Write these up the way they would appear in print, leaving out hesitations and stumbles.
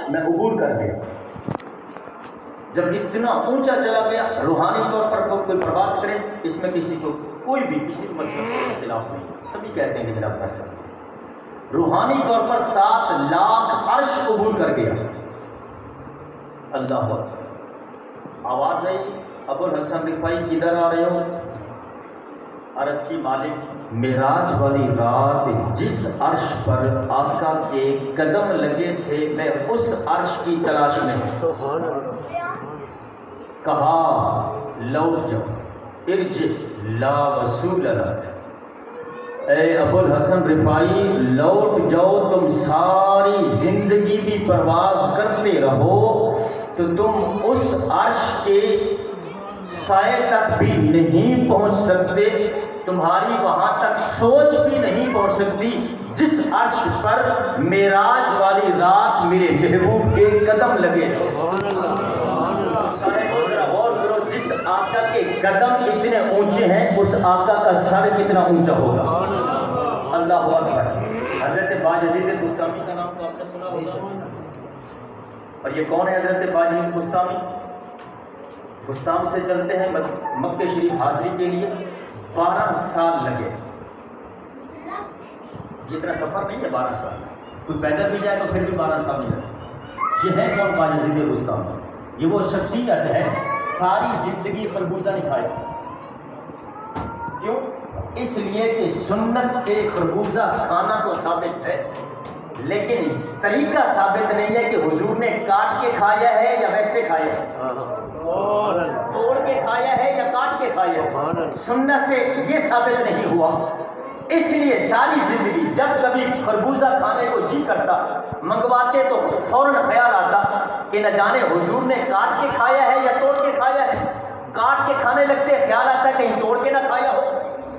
میں عبور کر گیا. جب اتنا اونچا چلا گیا روحانی طور پر کوئی پرواز کرے اس میں کسی کو کوئی بھی کسی مسئلے کا اختلاف نہیں, سبھی کہتے ہیں کہ جناب کر سکتے. روحانی طور پر 7 لاکھ عرش عبور کر گیا. اللہ اکبر. آواز آئی ابو الحسن رفاعی کدھر آ رہے ہو؟ عرش کی مالک معراج والی رات جس عرش پر آقا کے قدم لگے تھے میں اس عرش کی تلاش میں ہوں. کہا لوٹ جاؤ, ارجع لا وصول لک. اے ابو الحسن رفاعی لوٹ جاؤ, تم ساری زندگی بھی پرواز کرتے رہو تو تم اس عرش کے سائے تک بھی نہیں پہنچ سکتے, تمہاری وہاں تک سوچ بھی نہیں پہنچ سکتی جس عرش پر معراج والی رات میرے محبوب کے قدم لگے تھے. ذرا غور کرو, جس آقا کے قدم اتنے اونچے ہیں اس آقا کا سر کتنا اونچا ہوگا. اللہ اکبر. حضرت باجزید بستامی کا نام تو آپ نے سنا ہوگا, اور یہ کون ہے حضرت باجزید بستامی؟ بستام سے چلتے ہیں مکہ شریف حاضری کے لیے 12 سال لگے. یہ اتنا سفر نہیں ہے 12 سال, کوئی پیدل بھی جائے تو پھر بھی 12 سال نہیں لگے. یہ ہے کون باجزید بستامی؟ یہ وہ شخصیت ہے ساری زندگی خربوزہ نہیں کھائے. کیوں؟ اس لیے کہ سنت سے خربوزہ کھانا تو ثابت ہے لیکن طریقہ ثابت نہیں ہے کہ حضور نے کاٹ کے کھایا ہے یا ویسے کھایا ہے, توڑ کے کھایا ہے یا کاٹ کے کھایا ہے. سنت سے یہ ثابت نہیں ہوا. اس لیے ساری زندگی جب کبھی خربوزہ کھانے کو جی کرتا منگواتے تو فوراً خیال آتا کہ نہ جانے حضور نے کاٹ کے کھایا ہے یا توڑ کے کھایا ہے. کاٹ کے کھانے لگتے خیال آتا کہیں توڑ کے نہ کھایا ہو,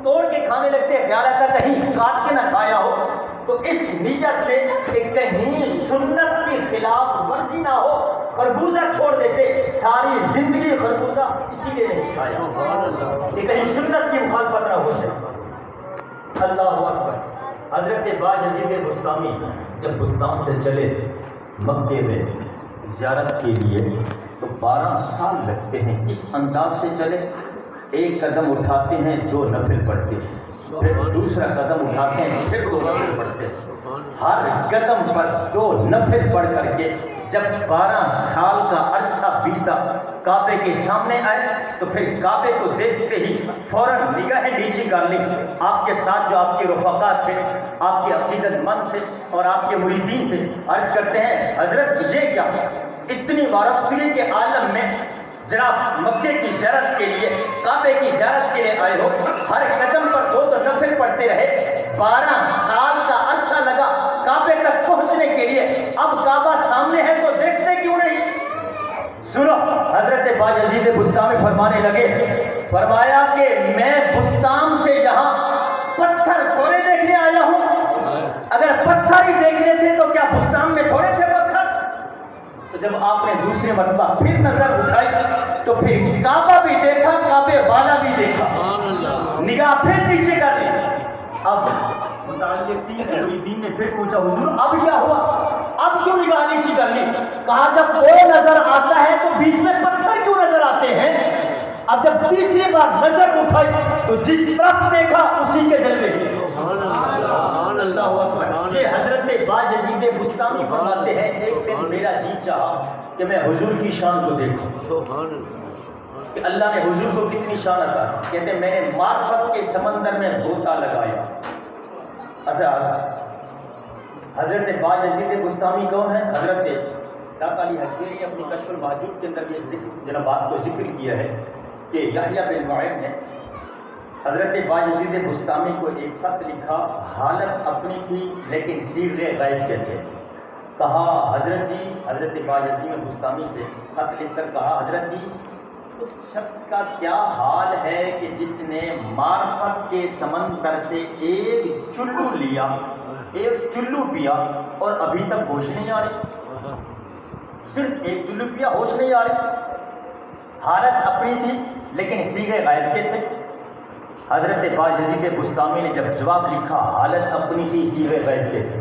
توڑ کے کھانے لگتے خیال آتا کہیں کاٹ کے نہ کھایا ہو. تو اس نیت سے کہ کہیں سنت کی خلاف ورزی نہ ہو خربوزہ چھوڑ دیتے. ساری زندگی خربوزہ اسی لیے نہیں کھایا کہ کہیں سنت کی مخالفت نہ ہو جائے. اللہ اکبر. حضرت باجزید بستامی جب بستان سے چلے مکے میں زیارت کے لیے تو 12 سال لگتے ہیں. اس انداز سے چلے, ایک قدم اٹھاتے ہیں 2 نفل پڑھتے ہیں, پھر دوسرا قدم اٹھاتے ہیں پھر 2 نفل پڑھتے ہیں. ہر قدم پر 2 نفل پڑھ کر کے جب 12 سال کا عرصہ بیتا کعبے کے سامنے آئے تو پھر کعبے کو دیکھتے ہی فوراً نگاہیں نیچی کر لی. آپ کے ساتھ جو آپ کے رفقا تھے, آپ کے عقیدت مند تھے اور آپ کے مریدین تھے, عرض کرتے ہیں حضرت یہ کیا اتنی وارفتگی کے عالم میں جناب مکے کی زیارت کے لیے کعبے کی زیارت کے لیے آئے ہو, ہر قدم پر 2 نفل پڑھتے رہے, 12 سال کا عرصہ لگا کعبے تک پہنچنے کے لیے, اب کعبہ سامنے ہے تو دیکھتے کیوں نہیں؟ سنو, حضرت باجزید بستامی فرمانے لگے, فرمایا کہ میں بستام سے یہاں پتھر تھوڑے دیکھنے آیا ہوں, اگر پتھر ہی دیکھنے تھے تو کیا بستام میں تھوڑے تھے پتھر؟ تو جب آپ نے دوسرے مرتبہ پھر نظر اٹھائی تو پھر کعبہ بھی دیکھا, کعبے والا بھی دیکھا, نگاہ پھر نیچے کر لی. اب متعلقین نے پھر پوچھا حضور اب کیا ہوا, اب کیوں نگاہ نیچی کر لی؟ کہا جب وہ نظر آتا ہے تو بیچ میں پتھر کیوں نظر آتے ہیں؟ اب جب تیسری بار نظر اٹھائی تو جس طرف دیکھا اسی کے جلوے تھے. اللہ اکبر. یہ حضرت باجزید بستامی فرماتے ہیں ایک دن میرا جی چاہا کہ میں حضور کی شان کو دیکھوں کہ اللہ نے حضور کو کتنی شان عطا. کہتے میں نے معرفت کے سمندر میں غوطہ لگایا. حضرت باجزید بستامی کون ہے؟ حضرت داتا علی حجویری نے اپنی کشف المحجوب کے اندر یہ بات کو ذکر کیا ہے کہ یحییٰ بن معین نے حضرت باجزید بستامی کو ایک خط لکھا, حالت اپنی تھی لیکن صیغے غیب کے تھے. کہا حضرت جی, حضرت باجزید بستامی سے خط لکھ کر کہا حضرت جی اس شخص کا کیا حال ہے کہ جس نے معرفت کے سمندر سے ایک چلو لیا, ایک چلو پیا اور ابھی تک ہوش نہیں آ رہی, صرف ایک چلو پیا ہوش نہیں آ رہی. حالت اپنی تھی لیکن صیغے غیب کے تھے. حضرت باجزید بستامی نے جب جواب لکھا حالت اپنی تھی صیغے غیب کے تھے,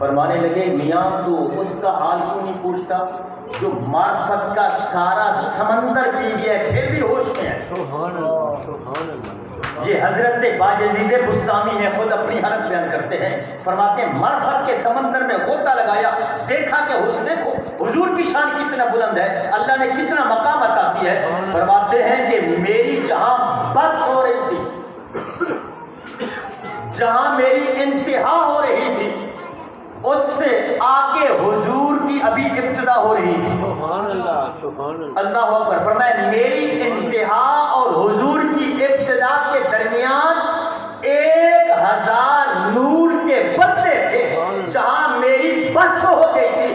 فرمانے لگے میاں تو اس کا حال کیوں نہیں پوچھتا جو معرفت کا سارا سمندر پی گیا ہے پھر بھی ہوش میں ہے. سبحان اللہ سبحان اللہ. یہ حضرت باجزید بستامی ہیں، خود اپنی حالت بیان کرتے ہیں، فرماتے ہیں معرفت کے سمندر میں غوطہ لگایا، دیکھا کہ دیکھو حضور کی شان کتنا بلند ہے، اللہ نے کتنا مقام عطا کیا ہے. فرماتے ہیں کہ میری جہاں بس ہو رہی تھی، جہاں میری انتہا ہو رہی تھی، اس سے آگے حضور کی ابھی ابتدا ہو رہی تھی. سبحان اللہ سبحان اللہ. اللہ اکبر. فرمایا میری انتہا اور حضور کی ابتدا کے درمیان 1000 نور کے پردے تھے. جہاں میری بس ہو گئی تھی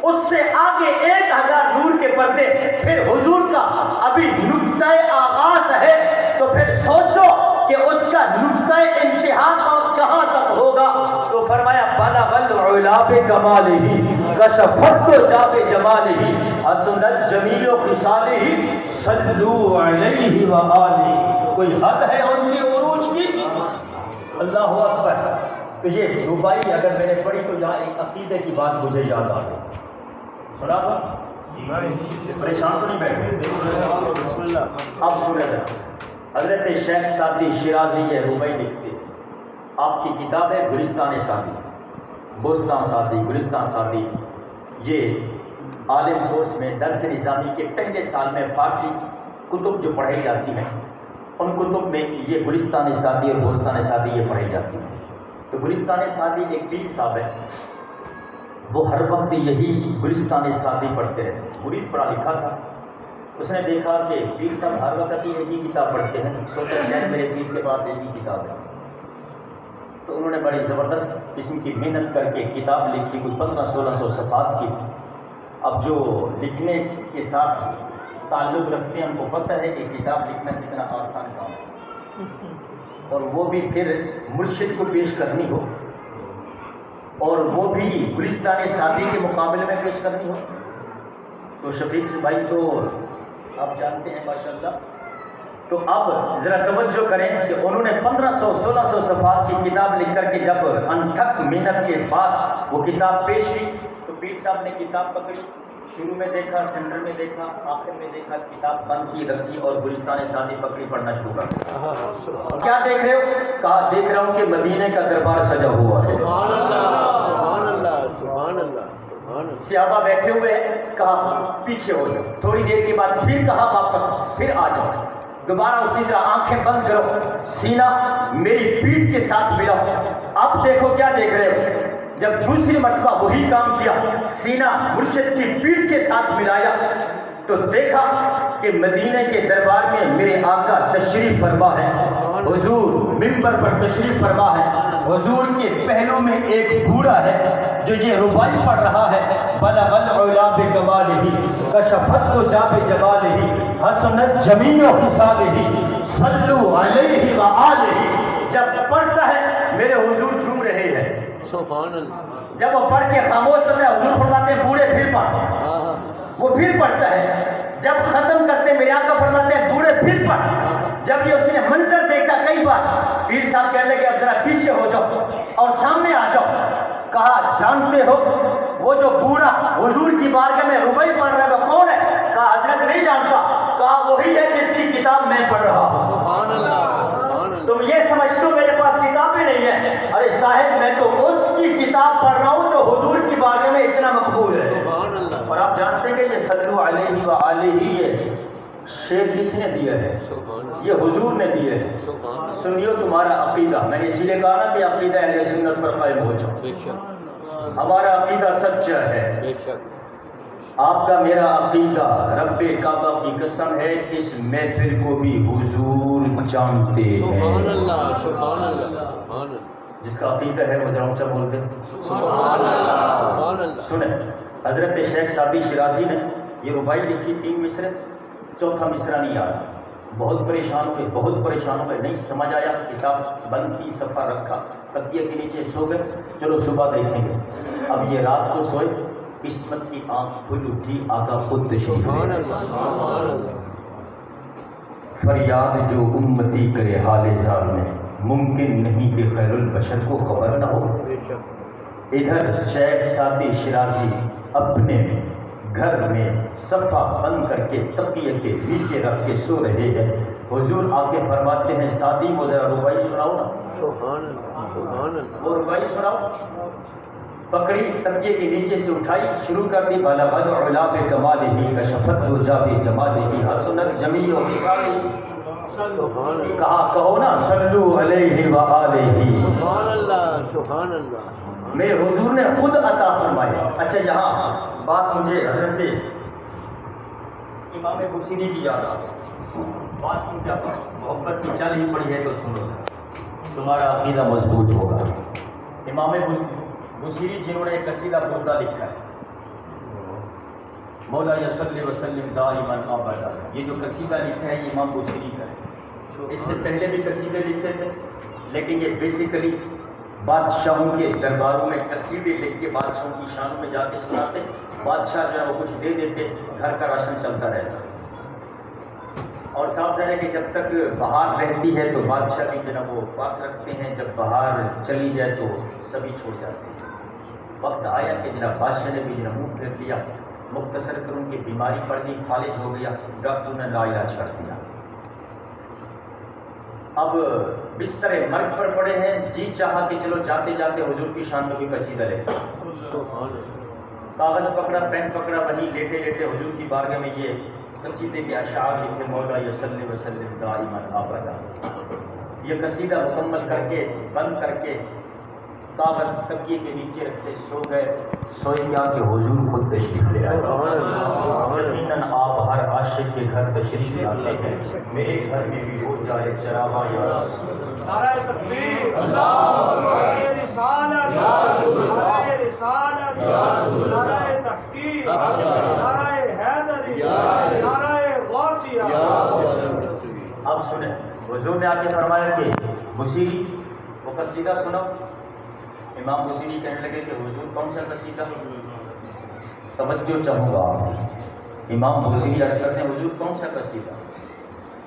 اس سے آگے 1000 نور کے پردے. پھر حضور کا ابھی نقطہ آغاز ہے تو پھر سوچو کہ اس کا نقطہ انتہا کہاں تک ہوگا. تو فرمایا بلغ العلا بکمالہ کشفت جاب جمالہ حسنت جمیع خصالہ صلوا علیہ وآلہ. کوئی حد ہے ان کے عروج کی؟ اللہ اکبر. تو یہ ربائی اگر میں نے پڑھی تو یہاں ایک عقیدے کی بات مجھے یاد آ گئی. سنا تھا؟ پریشان تو نہیں بیٹھے؟ اب سنیں ذرا. حضرت شیخ سعدی شیرازی یہ ربائی لکھتے، آپ کی کتاب ہے گلستان سعدی، بوستان سعدی، گلستان سعدی. یہ عالم کورس میں درس نظامی کے پہلے سال میں فارسی کتب جو پڑھائی جاتی ہیں ان کتب میں یہ گلستان سعدی اور بوستان سعدی یہ پڑھائی جاتی ہیں. تو گلستان سعدی ایک پیر صاحب ہے، وہ ہر وقت یہی گلستان سعدی پڑھتے رہتے. مرید پڑھا لکھا تھا، اس نے دیکھا کہ پیر صاحب ہر وقت ہی ایک ہی کتاب پڑھتے ہیں. سوچا شاید میرے پیر کے پاس ایک ہی کتاب ہے. تو انہوں نے بڑی زبردست قسم کی محنت کر کے کتاب لکھی، کوئی 1500-1600 صفحات کی. اب جو لکھنے کے ساتھ تعلق رکھتے ہیں ان کو پتہ ہے کہ کتاب لکھنا کتنا آسان کام ہے، اور وہ بھی پھر مرشد کو پیش کرنی ہو، اور وہ بھی گلستان سعدی کے مقابلے میں پیش کرنی ہو. تو شفیق سے بھائی تو آپ جانتے ہیں ماشاءاللہ. تو اب ذرا توجہ کریں کہ انہوں نے 1500-1600 صفحات کی کتاب لکھ کر کے جب انتھک محنت کے بعد وہ کتاب پیش کی تو پیر صاحب نے کتاب پکڑی، شروع میں دیکھا، سینٹر میں دیکھا، آخر میں دیکھا، کتاب بند کی رکھی اور گلستان سعدی پکڑی پڑھنا شروع کر دیا. کیا دیکھ رہے ہو؟ کہا دیکھ رہا ہوں کہ مدینے کا دربار سجا ہوا ہے. سبحان اللہ سبحان اللہ سبحان اللہ. صحابہ بیٹھے ہوئے ہیں، کہا پیچھے ہو جاؤ. تھوڑی دیر کے بعد پھر کہا واپس، پھر آ جاؤ. دوبارہ اسی طرح آنکھیں بند کرو، سینہ میری پیٹھ کے ساتھ ملاؤ. اب دیکھو کیا دیکھ رہے ہو. جب دوسری مرتبہ وہی کام کیا، سینہ مرشد کی پیٹھ کے ساتھ ملایا تو دیکھا کہ مدینے کے دربار میں میرے آقا تشریف فرما ہے. حضور منبر پر تشریف فرما ہے. حضور کے پہلوں میں ایک بوڑھا ہے جو یہ ربائی پڑھ رہا ہے. بلغ العلا بکمالہ کشفت جاب جمالہ حسنت جمیع خصالہ صلوا علیہ وآلہ. جب پڑھتا ہے میرے حضور جھوم رہے ہیں. سبحان اللہ. جب وہ پڑھ کے خاموش ہوتا ہے حضور فرماتے ہیں بوڑھے پھر پڑھ. وہ پھر پڑھتا ہے. جب ختم کرتے میرے آقا فرماتے ہیں بوڑھے پھر پڑھ. جب یہ اس نے منظر دیکھا کئی بار، پیر صاحب کہنے لگے اب ذرا پیچھے ہو جاؤ اور سامنے آ جاؤ. کہا جانتے ہو وہ جو بوڑھا حضور کی بارگاہ میں ربائی پڑھ رہا ہے وہ کون ہے؟ کہا حضرت نہیں جانتا. کہا وہی ہے جس کی کتاب میں پڑھ رہا ہوں. سبحان اللہ سبحان اللہ. تم یہ سمجھتے ہو میرے پاس کتابیں نہیں ہیں؟ ارے صاحب میں تو اس کی کتاب پڑھ رہا ہوں جو حضور کی بارگاہ میں اتنا مقبول ہے. سبحان اللہ. اور آپ جانتے ہیں کہ یہ صلو علیہ وآلہ یہ شعر کس نے دیا ہے؟ سبحان اللہ. یہ حضور نے دیا ہے. سبحان اللہ. سنیو تمہارا عقیدہ. میں نے اسی لیے کہا نا کہ عقیدہ اہل سنت پر قائم ہو جاؤ. بے شک ہمارا عقیدہ سچا ہے. بے شک. آپ کا میرا عقیدہ رب کعبہ کی قسم ہے اس محفل کو بھی حضور جانتے ہیں. سبحان اللہ سبحان اللہ سبحان اللہ. جس کا عقیدہ ہے وہ ذرا اونچا بولتے ہیں سبحان اللہ سبحان اللہ. سنیں حضرت شیخ سعدی شیرازی نے یہ ربائی لکھی 3 مصرے، چوتھا مصرع نہیں آیا. بہت پریشان ہوئے، بہت پریشان ہوئے، نہیں سمجھ آیا. کتاب بند کی، صفحہ رکھا، تکیے کے نیچے سو گئے. چلو صبح دیکھیں گے. اب یہ رات کو سوئے، قسمت کی آنکھ کھل اٹھی، آقا خود تشریف سبحان لے. اللہ سبحان اللہ. فریاد جو امتی کرے حال زار میں، ممکن نہیں کہ خیر البشر کو خبر نہ ہو. بے شک. ادھر شیخ سعدی شیرازی اپنے گھر میں صفحہ بند کر کے تکیے کے نیچے رکھ کے سو رہے ہیں. حضور آ کے فرماتے ہیں سعدی وہ ذرا ربائی سناؤ نا. سبحان اللہ سبحان اللہ وہ ربائی سناؤ. پکڑی تکیے کے نیچے سے اٹھائی شروع کر دی. بالا بد علا بے کمال ہی کشفت رجا بے جمال ہی حسنت جمیع و سبحان اللہ کہا کہو نا صلو علیہ وآلہ. سبحان اللہ سبحان اللہ میرے حضور نے خود عطا فرمایا. اچھا یہاں بات مجھے حضرت امام بصیری کی یاد آ گئی. بات کیوں کیا محبت کی چل ہی پڑی ہے تو سنو تمہارا عقیدہ مضبوط ہوگا. امام بصیری جنہوں نے ایک قصیدہ بردہ لکھا ہے مولا صلی وسلم دائما ابدا. یہ جو قصیدہ لکھا ہے یہ امام بصیری کا ہے. اس سے پہلے بھی قصیدے لکھتے تھے لیکن یہ بیسیکلی بادشاہوں کے درباروں میں قصیدے لکھ کے بادشاہوں کی شانوں میں جا کے سناتے. بادشاہ جو ہے وہ کچھ دے دیتے گھر کا راشن چلتا رہتا. اور صاف ظاہر ہے کہ جب تک بہار رہتی ہے تو بادشاہ بھی جو ہے وہ پاس رکھتے ہیں. جب بہار چلی جائے تو سبھی چھوڑ جاتے ہیں. وقت آیا کہ جناب بادشاہ نے بھی جناب منہ پھیر لیا. مختصر کر ان کی بیماری پڑ گئی فالج ہو گیا. ڈاکٹر نے لا علاج کر دیا. اب بستر مرگ پر پڑے ہیں. جی چاہا کہ چلو جاتے جاتے حضور کی شان میں بھی قصیدہ لکھا. کاغذ پکڑا پین پکڑا وہیں لیٹے لیٹے حضور کی بارگاہ میں یہ قصیدے کے اشعار لکھے مولا صلی وسلم دائما ابدا. یہ قصیدہ مکمل کر کے بند کر کے کاغذ تکیے کے نیچے رکھتے سو گئے. سوئے کیا کہ حضور خود تشریف لے آئے. یقیناً آپ ہر عاشق کے گھر تشریف لاتے ہیں. میرے گھر میں بھی ہو جائے چراغاں یا رسول. نعرہ تکبیر نعرہ رسالت نعرہ رسالت نعرہ تحقیق نعرہ حیدری نعرہ غوثیہ. اب سنیں حضور نے آ کے فرمایا کہ بصیری وہ قصیدہ سنو. امام بصیری کہنے لگے کہ حضور کون سا قصیدہ. توجہ چاہوں گا. امام بصیری عرض کرتے ہیں حضور کون سا قصیدہ.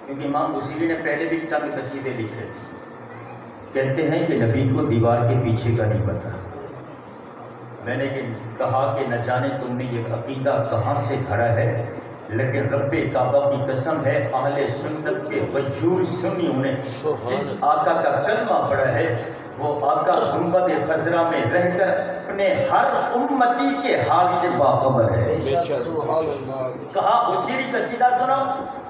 کیونکہ امام بصیری نے پہلے بھی چند قصیدے لکھے. کہتے ہیں کہ نبی کو دیوار کے پیچھے کا نہیں پتا. میں نے کہا کہ نہ جانے تم نے یہ عقیدہ کہاں سے گھڑا ہے لیکن رب کعبہ کی قسم ہے اہل سنت کے وجود سنیوں نے جس آقا کا کلمہ پڑھا ہے وہ آقا گنبد خضرا میں رہ کر اپنے ہر امتی کے حال سے باخبر ہے. کہا بصیری قصیدہ سنا.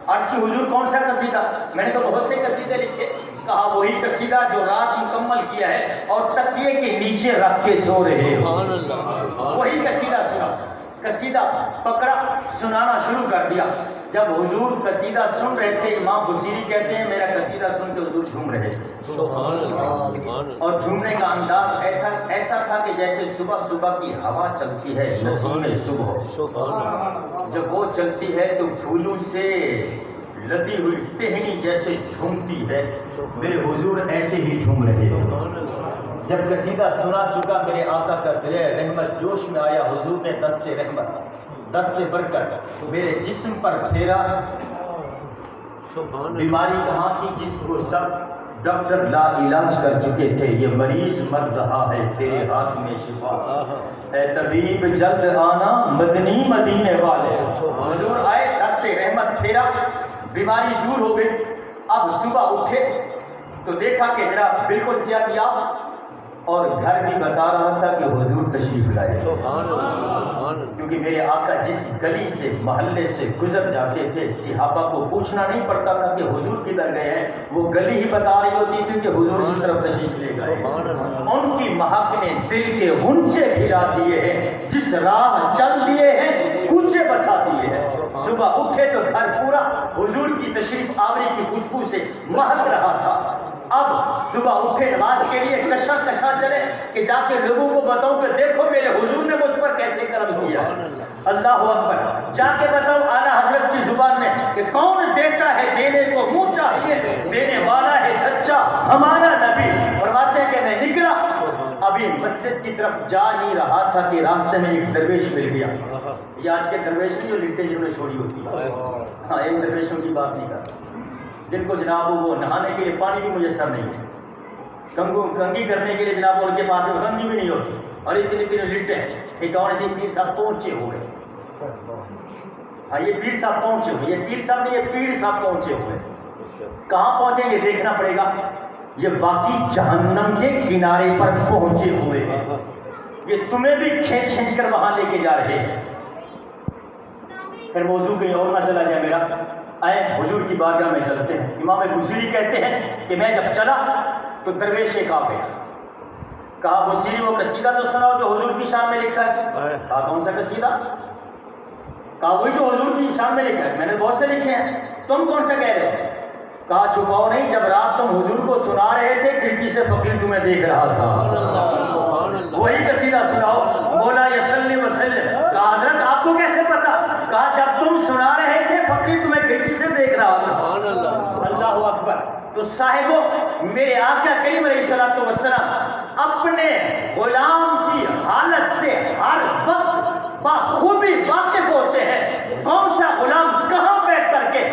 عرض کی حضور کون سا قصیدہ. میں نے تو بہت سے قصیدے لکھے. کہا وہی قصیدہ جو رات مکمل کیا ہے اور تکیے کے نیچے رکھ کے سو رہے ہو. وہی قصیدہ سنا. قصیدہ پکڑا سنانا شروع کر دیا. جب حضور قصیدہ سن رہے تھے امام بصیری کہتے ہیں میرا قصیدہ سن کے حضور جھوم رہے تھے. اور جھومنے کا انداز ایسا تھا کہ جیسے صبح صبح کی ہوا چلتی ہے نسیم صبح جب وہ چلتی ہے تو پھولوں سے لدی ہوئی ٹہنی جیسے جھومتی ہے. میرے حضور ایسے ہی جھوم رہے تھے. جب قصیدہ سنا چکا میرے آقا کا دل رحمت جوش میں آیا. حضور نے دست رحمت دست برکت میرے جسم پر پھیرا. بیماری کہاں کی جس کو سب ڈاکٹر لا علاج کر چکے تھے یہ مریض مر رہا ہے تیرے ہاتھ میں شفا. اے طبیب جلد آنا مدنی مدینے والے. حضور آئے دست رحمت پھیرا بیماری دور ہو گئی. اب صبح اٹھے تو دیکھا کہ جناب بالکل صحتیاب اور گھر بھی بتا رہا تھا کہ حضور تشریف لائے. کیونکہ میرے آقا جس گلی سے محلے سے گزر جاتے تھے صحابہ کو پوچھنا نہیں پڑتا تھا کہ حضور کدھر گئے ہیں. وہ گلی ہی بتا رہی ہوتی تھی کہ حضور اس طرف تشریف لے گئے. ان کی مہک نے دل کے غنچے کھلا دیے ہیں. جس راہ چل دیے ہیں کوچے بسا دیے ہیں. صبح اٹھے تو گھر پورا حضور کی تشریف آوری کی خوشبو سے مہک رہا تھا. اب صبح اٹھے نماز کے لیے کشا کشا چلے کہ جا کے لوگوں کو بتاؤں کہ دیکھو میرے حضور نے مجھ پر کیسے کرم کیا. اللہ اکبر. جا کے بتاؤ اعلیٰ حضرت کی زبان میں کہ کون دیتا ہے دینے کو منہ چاہیے دینے والا ہے سچا ہمارا نبی. فرماتے ہیں کہ میں نکلا ابھی مسجد کی طرف جا ہی رہا تھا کہ راستے میں ایک درویش مل گیا. یہ آج کے درویش نہیں جو لٹے جنہوں نے چھوڑی ہوتی ہے. ہاں ان درویشوں کی بات نہیں کرتا جن کو جناب وہ نہانے کے لیے پانی بھی میسر نہیں ہے. کنگی کرنے کے لیے جناب ان کے پاس کنگی بھی نہیں ہوتی. اور اتنے لٹیں ٹھکانے سے پیر صاحب پہنچے ہوئے. ہاں یہ پیر صاحب پہنچے ہوئے, یہ پیر صاحب نہیں, یہ پیر صاحب پہنچے ہوئے. کہاں پہنچے یہ دیکھنا پڑے گا. یہ واقعی جہنم کے کنارے پر پہنچے ہوئے ہیں. یہ تمہیں بھی کھینچ کھینچ کر وہاں لے کے جا رہے ہیں. پھر موضوع کہیں اور نہ چلا جائے میرا, آئے حضور کی بارگاہ میں چلتے ہیں. امام بصیری کہتے ہیں کہ میں جب چلا تو درویش ایک آ گیا. کہا بصیری وہ قصیدہ تو سناؤ جو حضور کی شان میں لکھا ہے. کہا کون سا قصیدہ؟ کہا وہی جو حضور کی شان میں لکھا ہے. میں نے بہت سے لکھے ہیں, تم کون سا کہہ رہے ہو؟ کہا چھپاؤ نہیں, جب رات تم حضور کو سنا رہے تھے کھڑکی سے فقیر تمہیں دیکھ رہا تھا, وہی قصیدہ سناؤ. مولا یصلی وسلم. کہا حضرت آپ کو کیسے پتا؟ کہا جب تم سنا رہے تھے فقیر تمہیں کھڑکی سے دیکھ رہا تھا. اللہ اکبر. تو صاحبوں, میرے آقا کریم علیہ الصلوۃ والسلام اپنے غلام کی حالت سے ہر وقت بخوبی واقف ہوتے ہیں. کون سا غلام کہاں بیٹھ کر کے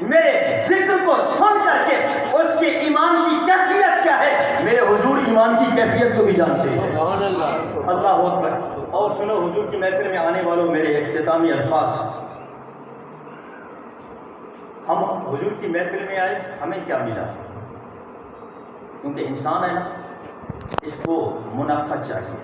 میرے ذکر کو سن کر کے اس کے ایمان کی کیفیت کیا ہے, میرے حضور ایمان کی کیفیت کو بھی جانتے ہیں. اللہ اکبر. اور سنو حضور کی محفل میں آنے والوں, میرے اختتامی الفاظ. ہم حضور کی محفل میں آئے, ہمیں کیا ملا؟ کیونکہ انسان ہے نا, اس کو منافع چاہیے.